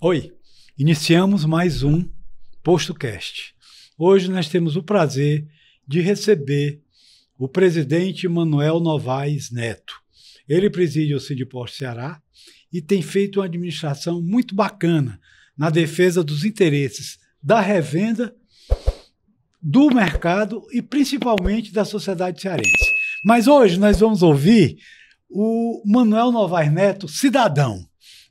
Oi, iniciamos mais um PostoCast. Hoje nós temos o prazer de receber o presidente Manuel Novaes Neto. Ele preside o Sindiposto Ceará e tem feito uma administração muito bacana na defesa dos interesses da revenda, do mercado e principalmente da sociedade cearense. Mas hoje nós vamos ouvir o Manuel Novaes Neto, cidadão.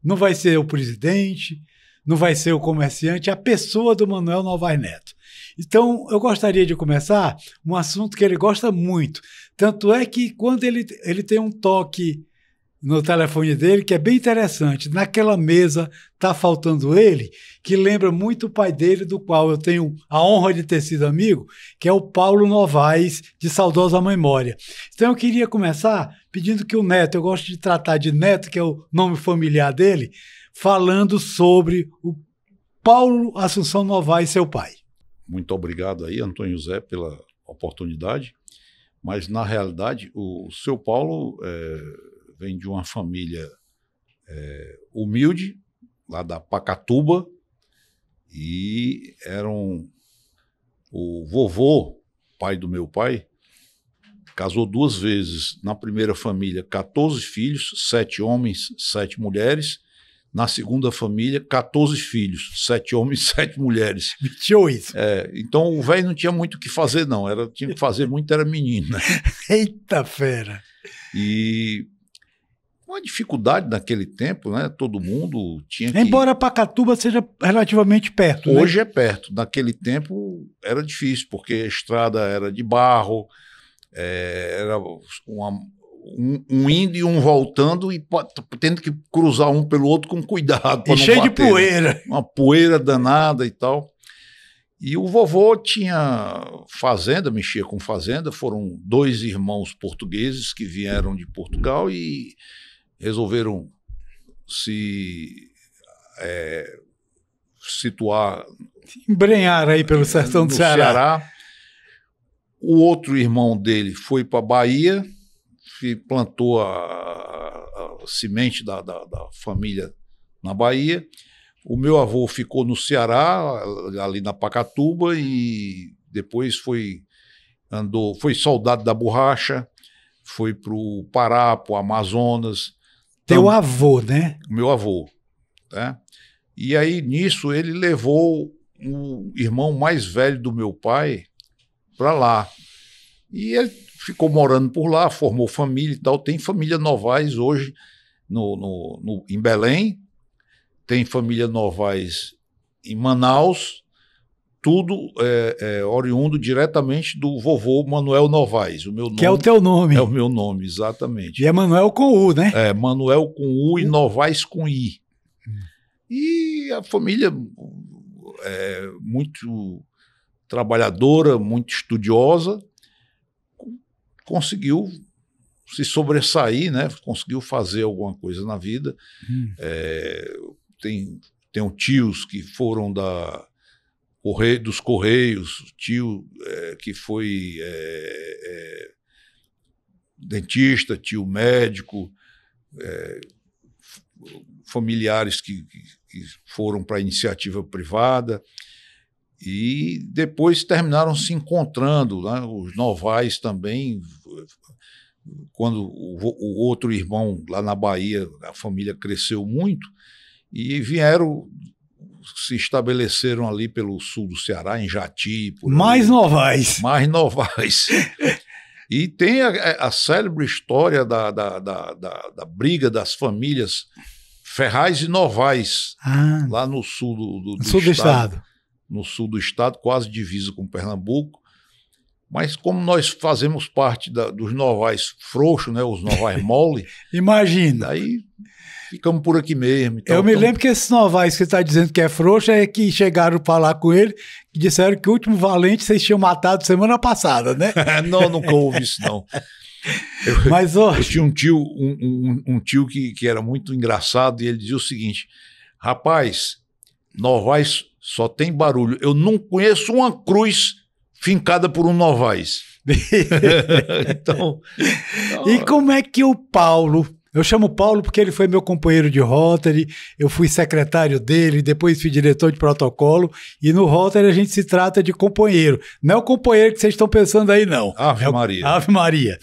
Não vai ser o presidente, não vai ser o comerciante, é a pessoa do Manuel Novaes Neto. Então, eu gostaria de começar um assunto que ele gosta muito. Tanto é que quando ele tem um toque no telefone dele, que é bem interessante, naquela mesa está faltando ele, que lembra muito o pai dele, do qual eu tenho a honra de ter sido amigo, que é o Paulo Novaes, de saudosa memória. Então eu queria começar pedindo que o Neto, eu gosto de tratar de Neto, que é o nome familiar dele, falando sobre o Paulo Assunção Novaes, seu pai. Muito obrigado aí, Antônio José, pela oportunidade, mas na realidade o seu Paulo vem de uma família humilde, lá da Pacatuba, e o vovô, pai do meu pai, casou 2 vezes. Na primeira família, 14 filhos, 7 homens, 7 mulheres. Na segunda família, 14 filhos, 7 homens, 7 mulheres. 28. Então o velho não tinha muito o que fazer, não. Tinha que fazer muito, era menino, né? Eita fera! E uma dificuldade naquele tempo, né? Todo mundo tinha que... Embora Pacatuba seja relativamente perto, Hoje né? é perto. Naquele tempo era difícil, porque a estrada era de barro, era um indo e um voltando e tendo que cruzar um pelo outro com cuidado. E cheio de poeira. Uma poeira danada e tal. E o vovô tinha fazenda, mexia com fazenda. Foram 2 irmãos portugueses que vieram de Portugal e resolveram se situar, embrenhar aí pelo sertão do Ceará. O outro irmão dele foi para a Bahia, plantou a semente da família na Bahia. O meu avô ficou no Ceará, ali na Pacatuba, e depois foi soldado da borracha, foi para o Pará, para o Amazonas. Teu avô, né? O meu avô, né? E aí, nisso, ele levou o irmão mais velho do meu pai para lá. E ele ficou morando por lá, formou família e tal. Tem família Novaes hoje em Belém, tem família Novaes em Manaus, tudo oriundo diretamente do vovô Manuel Novaes. O meu nome, que é o teu nome. É o meu nome, exatamente. E é Manuel com U, né? Manuel com U e Novaes com I. E a família muito trabalhadora, muito estudiosa, conseguiu se sobressair, né? Conseguiu fazer alguma coisa na vida. Tenho tios que foram dos Correios, tio que foi dentista, tio médico, familiares que foram para a iniciativa privada. E depois terminaram se encontrando, né? Os Novaes também, quando o outro irmão lá na Bahia, a família cresceu muito, e se estabeleceram ali pelo sul do Ceará, em Jati. Mais Novaes. Mais Novaes. E tem a célebre história da briga das famílias Ferraz e Novaes, lá no sul do estado. No sul do estado, quase divisa com Pernambuco. Mas como nós fazemos parte dos Novaes frouxos, né, os Novaes mole, imagina. Aí ficamos por aqui mesmo. Eu me lembro que esses Novaes que você está dizendo que é frouxo é que chegaram para falar com ele e disseram que o último valente vocês tinham matado semana passada, né? Não, nunca houve isso, não. Eu tinha um tio que era muito engraçado, e ele dizia o seguinte: rapaz, Novaes só tem barulho. Eu não conheço uma cruz fincada por um Novaes. E como é que o Paulo Eu chamo Paulo porque ele foi meu companheiro de Rotary, eu fui secretário dele, depois fui diretor de protocolo, e no Rotary a gente se trata de companheiro. Não é o companheiro que vocês estão pensando aí, não. Ave Maria. Ave Maria.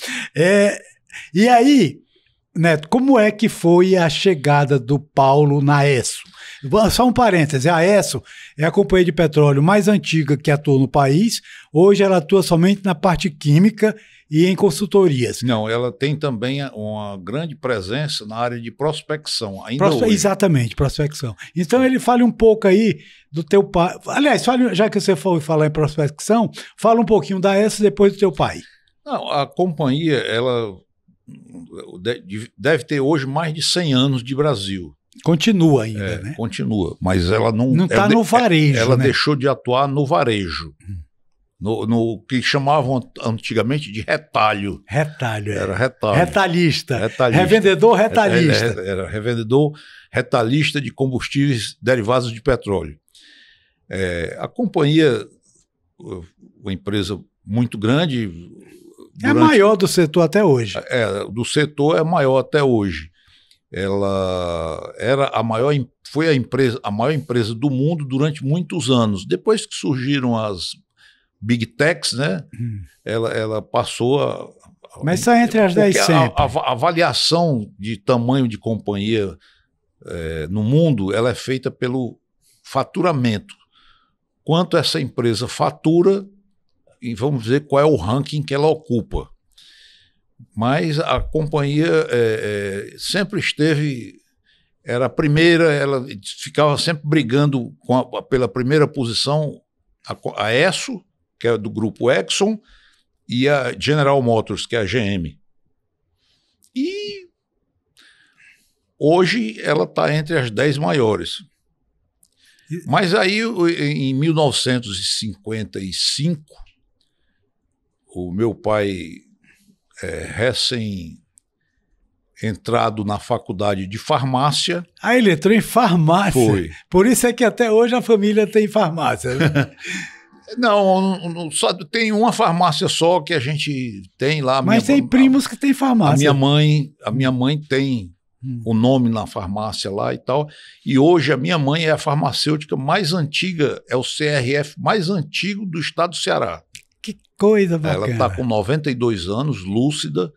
E aí, Neto, como é que foi a chegada do Paulo na ESSO? Só um parêntese, a ESSO é a companhia de petróleo mais antiga que atua no país. Hoje ela atua somente na parte química e em consultorias. Não, ela tem também uma grande presença na área de prospecção, ainda hoje. Exatamente, prospecção. Então ele fale um pouco aí do teu pai. Aliás, já que você foi falar em prospecção, fala um pouquinho da ESSO depois do teu pai. Não, a companhia, ela deve ter hoje mais de 100 anos de Brasil. Continua ainda, né? Continua, mas ela não... Não está no varejo, ela né? deixou de atuar no varejo, no que chamavam antigamente de retalho. Retalho, Era retalho. Retalhista. Retalhista. Revendedor retalhista. Era revendedor retalhista de combustíveis derivados de petróleo. A companhia, uma empresa muito grande... É a maior do setor até hoje. Do setor é a maior até hoje. Ela era foi a maior empresa do mundo durante muitos anos. Depois que surgiram as Big Techs, né? Ela passou a... Mas está entre as 10 sempre. A avaliação de tamanho de companhia no mundo, ela é feita pelo faturamento. Quanto essa empresa fatura, e vamos dizer qual é o ranking que ela ocupa. Mas a companhia sempre era a primeira, ela ficava sempre brigando pela primeira posição, a ESSO, que é do grupo Exxon, e a General Motors, que é a GM. E hoje ela está entre as 10 maiores. Mas aí, em 1955, o meu pai... recém-entrado na faculdade de farmácia. Ah, ele entrou em farmácia. Foi. Por isso é que até hoje a família tem farmácia, né? Não, só tem uma farmácia só que a gente tem lá. Mas tem primos que têm farmácia. A minha mãe tem o nome na farmácia lá e tal. E hoje a minha mãe é a farmacêutica mais antiga, é o CRF mais antigo do estado do Ceará. Que coisa bacana. Ela está com 92 anos, lúcida.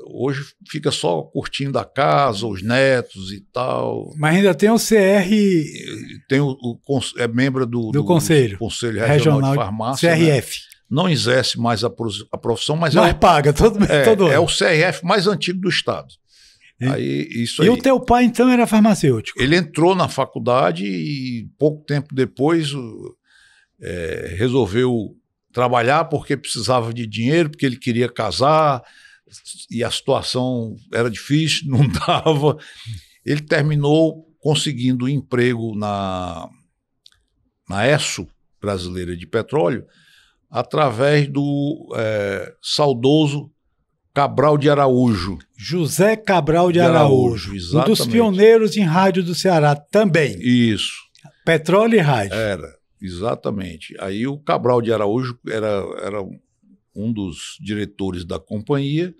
Hoje fica só curtindo a casa, os netos e tal. Mas ainda tem o CR... É membro do Conselho Regional de Farmácia. CRF. Né? Não exerce mais a profissão, mas paga todo ano. É o CRF mais antigo do estado. E o teu pai, então, era farmacêutico? Ele entrou na faculdade e pouco tempo depois... resolveu trabalhar porque precisava de dinheiro, porque ele queria casar e a situação era difícil, não dava. Ele terminou conseguindo um emprego na ESSO, Brasileira de Petróleo, através do saudoso Cabral de Araújo. José Cabral de Araújo. Exatamente. Um dos pioneiros em rádio do Ceará também. Isso. Petróleo e rádio. Era. Exatamente. Aí o Cabral de Araújo era um dos diretores da companhia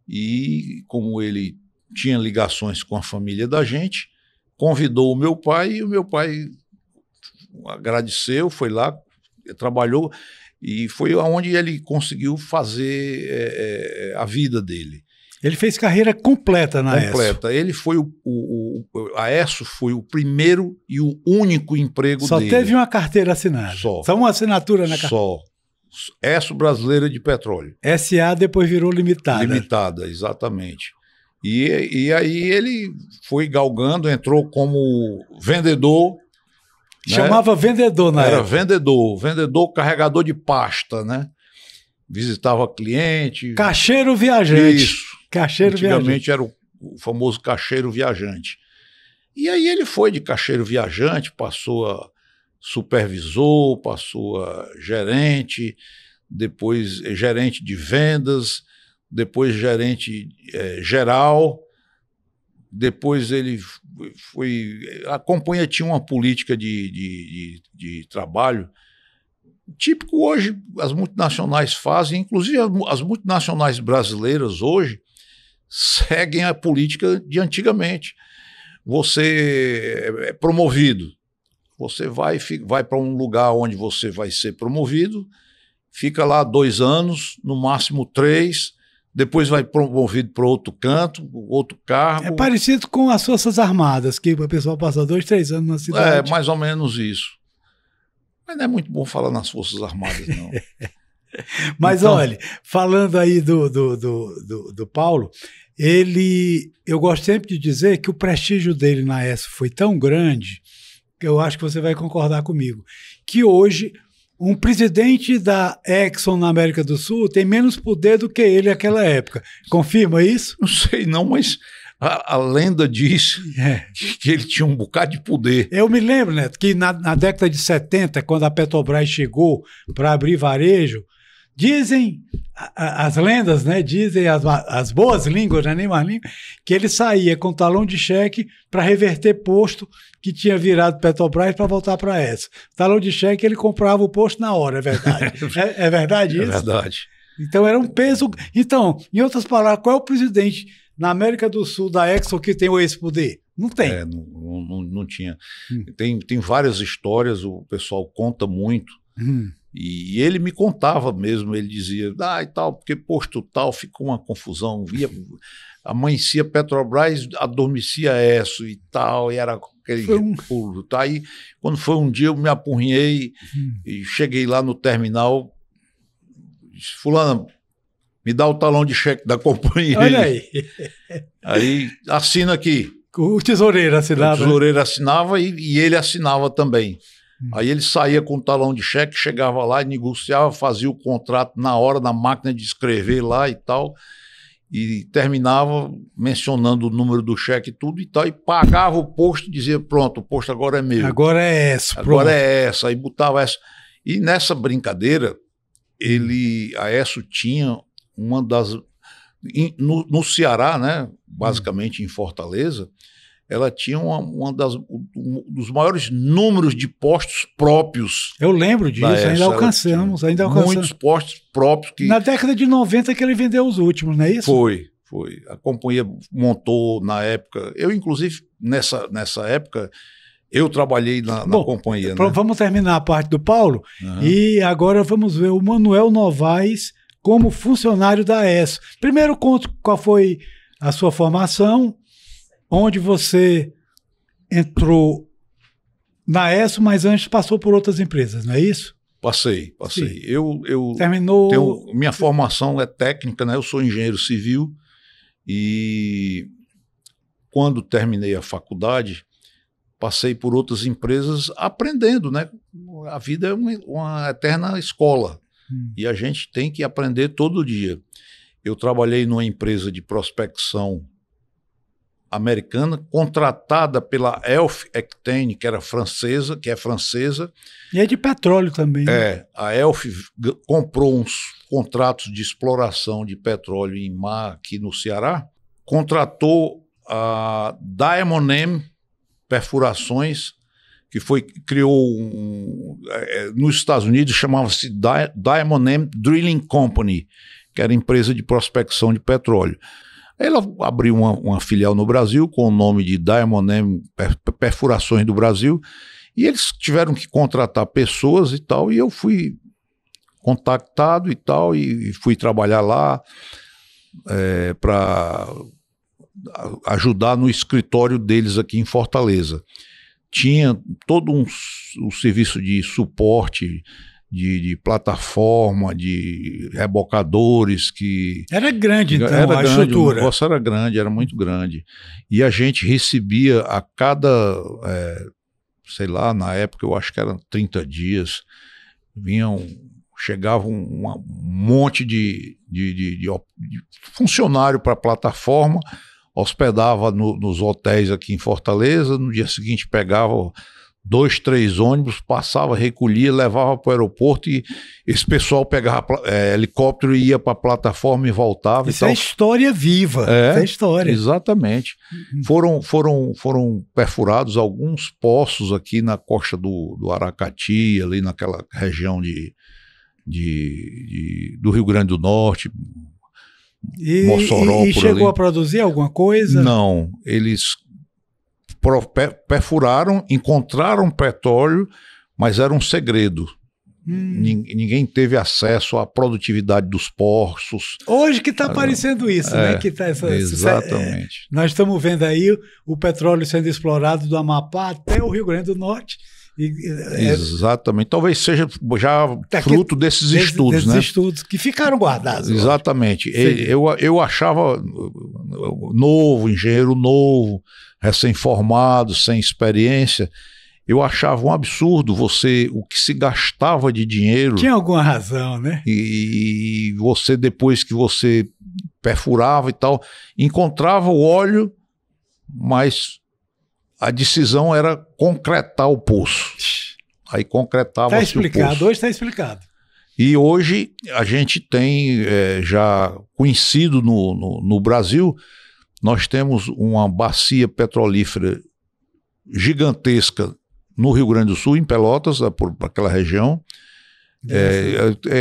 e, como ele tinha ligações com a família da gente, convidou o meu pai e o meu pai agradeceu, foi lá, trabalhou e foi onde ele conseguiu fazer a vida dele. Ele fez carreira completa na ESSO. Completa. Ele foi a ESSO foi o primeiro e o único emprego dele. Só teve uma carteira assinada. Só uma assinatura na carteira. Só. ESSO Brasileira de Petróleo. SA depois virou limitada. Limitada, exatamente. E aí ele foi galgando, entrou como vendedor. Chamava vendedor na época. Era vendedor carregador de pasta, né? Visitava cliente. Caixeiro viajante. Isso. Antigamente era o famoso caixeiro viajante. E aí ele foi de caixeiro viajante, passou a supervisor, passou a gerente, depois gerente de vendas, depois gerente geral, depois ele foi... A companhia tinha uma política de trabalho típico hoje, as multinacionais fazem, inclusive as multinacionais brasileiras hoje seguem a política de antigamente. Você é promovido, você vai para um lugar onde você vai ser promovido, fica lá 2 anos, no máximo 3, depois vai promovido para outro canto, outro cargo. É parecido com as Forças Armadas, que o pessoal passa 2, 3 anos na cidade. É, mais ou menos isso. Mas não é muito bom falar nas Forças Armadas, não. Mas então, olha, falando aí do Paulo, eu gosto sempre de dizer que o prestígio dele na ESSO foi tão grande, que eu acho que você vai concordar comigo, que hoje um presidente da Exxon na América do Sul tem menos poder do que ele naquela época. Confirma isso? Não sei não, mas a lenda diz que ele tinha um bocado de poder. Eu me lembro, Neto, que na década de 70, quando a Petrobras chegou para abrir varejo, dizem as lendas, né? Dizem as boas línguas, não é nem mais língua, que ele saía com talão de cheque para reverter posto que tinha virado Petrobras para voltar para essa. Talão de cheque, ele comprava o posto na hora, é verdade. É verdade isso? É verdade. Então era um peso. Então, em outras palavras, qual é o presidente na América do Sul da Exxon que tem esse poder? Não tem. Não tinha. Tem várias histórias, o pessoal conta muito. E ele me contava mesmo, ele dizia, e tal, porque posto tal, ficou uma confusão, amanhecia Petrobras, adormecia ESSO e tal, e era aquele pulo. Tá? Aí, quando foi um dia, eu me apurrinhei e cheguei lá no terminal, disse, fulano, me dá o talão de cheque da companhia. Olha aí. Aí, assina aqui. O tesoureiro assinava. O tesoureiro assinava e ele assinava também. Aí ele saía com o talão de cheque, chegava lá e negociava, fazia o contrato na hora, na máquina de escrever lá e tal, e terminava mencionando o número do cheque e tudo e tal, e pagava o posto e dizia, pronto, o posto agora é meu. Agora é essa. Agora é essa. Aí botava essa. E nessa brincadeira, a ESSO tinha uma das... No Ceará, né, basicamente em Fortaleza, ela tinha um dos maiores números de postos próprios. Eu lembro disso, ainda alcançamos. Muitos postos próprios. Na década de 90 que ele vendeu os últimos, não é isso? Foi. A companhia montou na época... Eu, inclusive, nessa época, eu trabalhei na companhia. Né? Vamos terminar a parte do Paulo e agora vamos ver o Manuel Novaes como funcionário da ESSO. Primeiro conto qual foi a sua formação, onde você entrou na ESSO, mas antes passou por outras empresas, não é isso? Passei. Sim. Eu terminou. Minha formação é técnica, né? Eu sou engenheiro civil e quando terminei a faculdade, passei por outras empresas aprendendo, né? A vida é uma eterna escola e a gente tem que aprender todo dia. Eu trabalhei numa empresa de prospecção americana, contratada pela Elf Octane, que é francesa. E é de petróleo também. Né? A Elf comprou uns contratos de exploração de petróleo em mar aqui no Ceará, contratou a Diamond M Perfurações, que criou nos Estados Unidos, chamava-se Diamond M Drilling Company, que era empresa de prospecção de petróleo. Ela abriu uma filial no Brasil com o nome de Diamond M Perfurações do Brasil e eles tiveram que contratar pessoas e tal, e eu fui contactado e tal, e fui trabalhar lá para ajudar no escritório deles aqui em Fortaleza. Tinha todo um serviço de suporte, de plataforma, de rebocadores que... Era grande, então, a estrutura. O negócio era grande, era muito grande. E a gente recebia a cada, sei lá, na época eu acho que eram 30 dias, chegava um monte de funcionário para a plataforma, hospedava nos hotéis aqui em Fortaleza, no dia seguinte pegava 2, 3 ônibus, passava, recolhia, levava para o aeroporto e esse pessoal pegava helicóptero e ia para a plataforma e voltava. Isso é história viva. Isso é história. Exatamente. Foram perfurados alguns poços aqui na costa do Aracati, ali naquela região do Rio Grande do Norte. Mossoró, e por chegou ali. a produzir alguma coisa? Não, eles perfuraram, encontraram petróleo, mas era um segredo. Ninguém teve acesso à produtividade dos poços. Hoje que está aparecendo isso, né? Que tá exatamente. Nós estamos vendo aí o petróleo sendo explorado do Amapá até o Rio Grande do Norte. Exatamente. Talvez seja já fruto desses estudos, né? Desses estudos que ficaram guardados. Exatamente. Eu achava novo, engenheiro novo, recém-formado, sem experiência. Eu achava um absurdo o que se gastava de dinheiro. Tinha alguma razão, né? E você, depois que você perfurava e tal, encontrava o óleo, mas a decisão era concretar o poço. Aí concretava-se o poço. Está explicado, hoje está explicado. E hoje a gente tem, já conhecido no Brasil, nós temos uma bacia petrolífera gigantesca no Rio Grande do Sul, em Pelotas, por aquela região,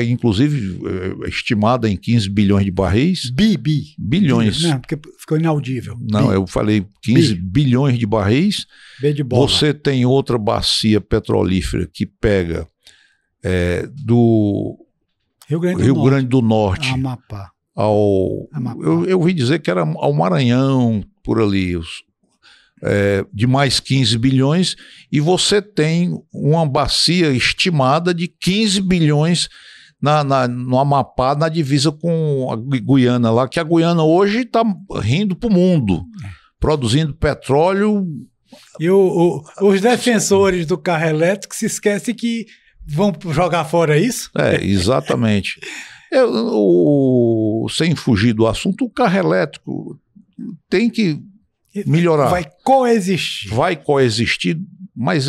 inclusive estimada em 15 bilhões de barris. Bilhões. Não, porque ficou inaudível. Não, eu falei 15 bilhões de barris. B de bola. Você tem outra bacia petrolífera que pega do Rio Grande do Norte Amapá. Amapá. Eu ouvi dizer que era ao Maranhão, por ali, de mais 15 bilhões, e você tem uma bacia estimada de 15 bilhões no Amapá, na divisa com a Guiana lá, que a Guiana hoje está rindo para o mundo, produzindo petróleo. E os defensores do carro elétrico se esquecem que vão jogar fora isso? Exatamente. Sem fugir do assunto, o carro elétrico tem que melhorar. Vai coexistir, mas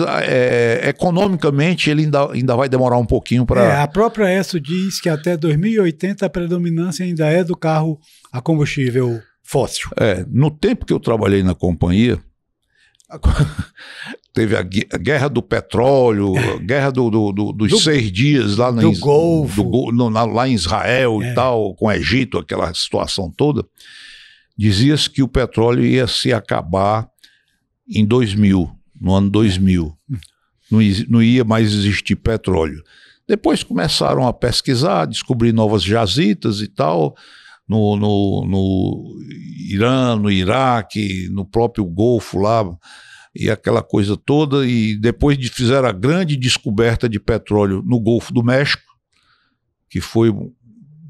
economicamente ele ainda vai demorar um pouquinho para... A própria ESSO diz que até 2080 a predominância ainda é do carro a combustível fóssil. No tempo que eu trabalhei na companhia, teve a guerra do petróleo, a guerra dos 6 dias lá no Golfo. Lá em Israel e tal, com o Egito, aquela situação toda. Dizia-se que o petróleo ia se acabar em 2000, no ano 2000. Não ia mais existir petróleo. Depois começaram a pesquisar, descobrir novas jazitas e tal, no Irã, no Iraque, no próprio Golfo lá, e aquela coisa toda. E depois fizeram a grande descoberta de petróleo no Golfo do México, que foi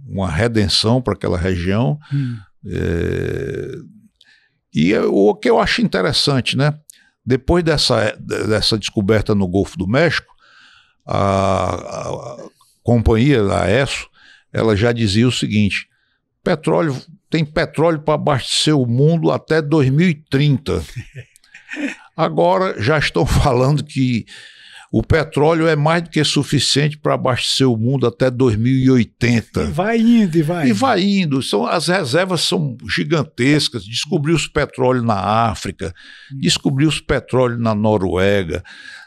uma redenção para aquela região. E o que eu acho interessante, né? Depois dessa descoberta no Golfo do México, a companhia, a ESSO, ela já dizia o seguinte: tem petróleo para abastecer o mundo até 2030. Agora já estão falando que o petróleo é mais do que suficiente para abastecer o mundo até 2080. E vai indo, E vai indo. As reservas são gigantescas. Descobriu-se petróleo na África, descobriu-se petróleo na Noruega,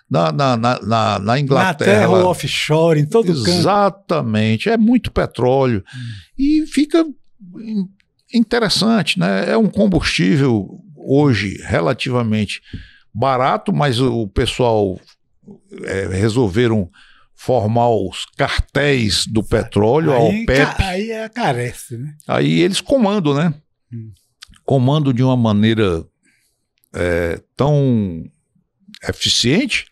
na Inglaterra. Na terra offshore, em todo canto. Exatamente. É muito petróleo. E fica interessante, né? É um combustível hoje relativamente barato, mas o pessoal resolveram formar os cartéis do petróleo, a OPEP. Aí carece, né? Aí eles comandam, né? Comandam de uma maneira tão eficiente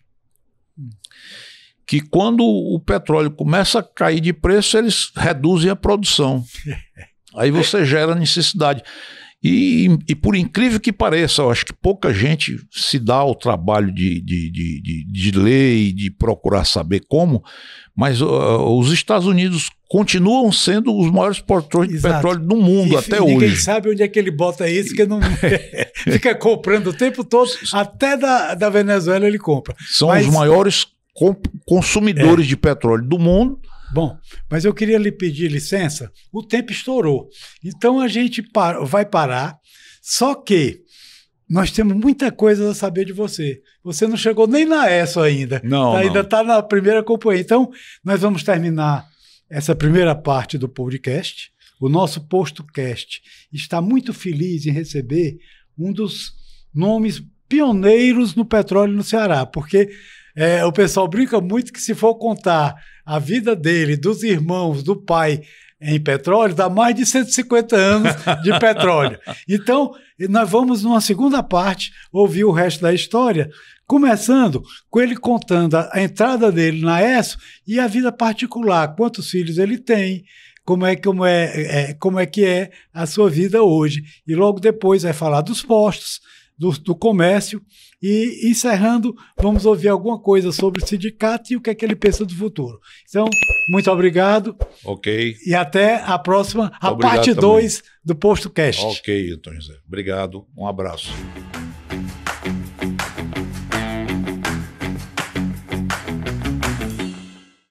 que quando o petróleo começa a cair de preço, eles reduzem a produção. Aí você gera necessidade. E por incrível que pareça, eu acho que pouca gente se dá ao trabalho de ler e de procurar saber como, mas os Estados Unidos continuam sendo os maiores produtores de petróleo do mundo até hoje. Ninguém sabe onde é que ele bota isso, que não fica comprando o tempo todo, até da Venezuela ele compra. São os maiores consumidores de petróleo do mundo. Bom, mas eu queria lhe pedir licença, o tempo estourou, então a gente vai parar, só que nós temos muita coisa a saber de você. Você não chegou nem na ESSO ainda, ainda está na primeira companhia. Então nós vamos terminar essa primeira parte do podcast o nosso PostoCast está muito feliz em receber um dos nomes pioneiros no petróleo no Ceará, porque o pessoal brinca muito que se for contar a vida dele, dos irmãos, do pai em petróleo, dá mais de 150 anos de petróleo. Então, nós vamos, numa segunda parte, ouvir o resto da história, começando com ele contando a entrada dele na ESSO e a vida particular, quantos filhos ele tem, como é que é a sua vida hoje. E logo depois vai falar dos postos, do comércio, e encerrando, vamos ouvir alguma coisa sobre o sindicato e o que é que ele pensa do futuro. Então, muito obrigado. Ok. E até a próxima, a Obrigado parte também. 2 do PostoCast. Ok, Antônio José. Obrigado. Um abraço.